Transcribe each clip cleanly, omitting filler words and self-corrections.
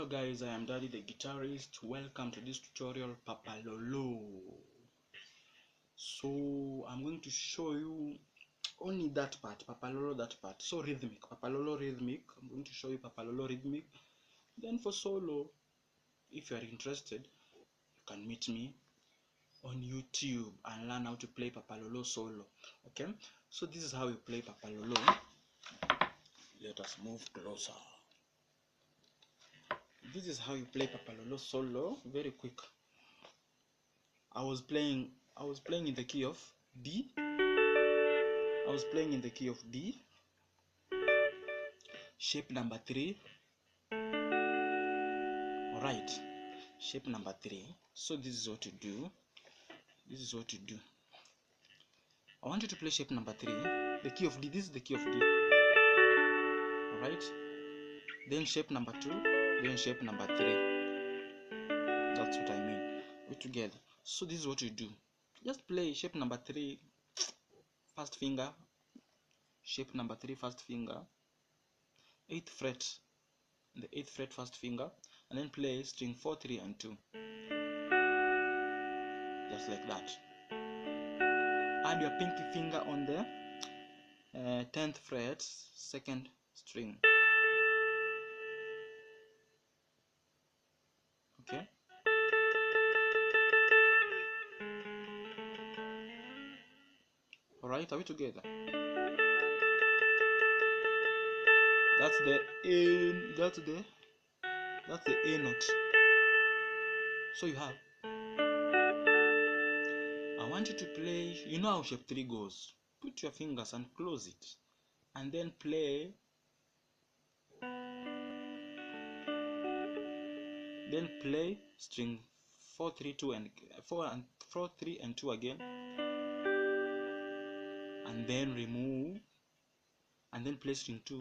Hello guys, I am Daddy the Guitarist. Welcome to this tutorial Papa Lolo. So I'm going to show you only that part, Papa Lolo, that part. So rhythmic, Papa Lolo Rhythmic. I'm going to show you Papa Lolo Rhythmic. Then for solo, if you are interested, you can meet me on YouTube and learn how to play Papa Lolo solo. Okay, so this is how you play Papa Lolo. Let us move closer. This is how you play Papa Lolo solo. Very quick. I was playing in the key of D. Shape number 3. Alright. Shape number 3. So this is what you do. I want you to play shape number 3. The key of D. This is the key of D. Alright. Then shape number 2. Then shape number 3. That's what I mean. We're together. So this is what you do. Just play shape number 3, first finger. Shape number 3, first finger. 8th fret. The 8th fret, first finger. And then play string 4, 3, and 2. Just like that. Add your pinky finger on the 10th fret, 2nd string. Okay. Alright, are we together? That's the A note. So you have. I want you to play, you know how shape 3 goes. Put your fingers and close it. And then play. Then play string 4, 3, 2 and 4 3 and 2 again. And then remove. And then play string 2.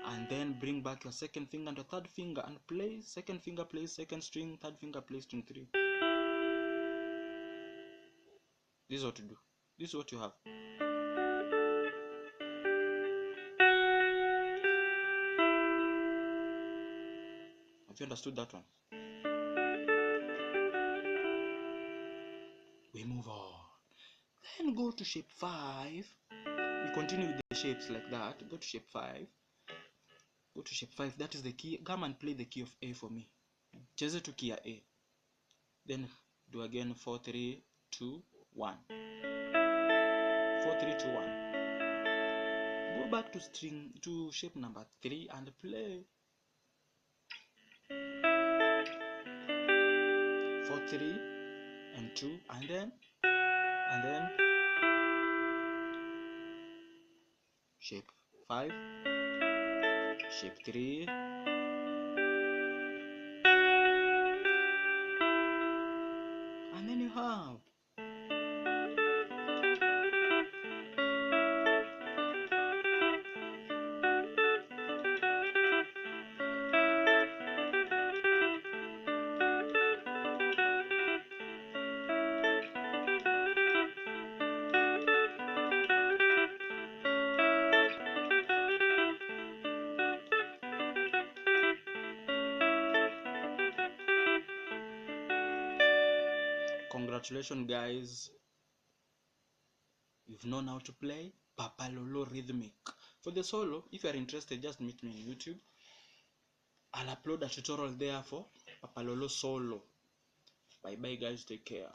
And then bring back your second finger and your third finger and play. Second finger plays second string, third finger plays string 3. This is what to do. This is what you have. Have you understood that one? We move on. Then go to shape 5. We continue with the shapes like that. Go to shape 5. Go to shape 5. That is the key. Come and play the key of A for me. Cheze to key A. Then do again 4, 3, 2, 1. 4, 3, 2, 1. Go back to shape number 3 and play 4, 3 and 2 and then shape 5, shape 3, and then you have Congratulations guys, you've known how to play Papa Lolo Rhythmic. For the solo, if you are interested, just meet me on YouTube. I'll upload a tutorial there for Papa Lolo solo. Bye bye guys, take care.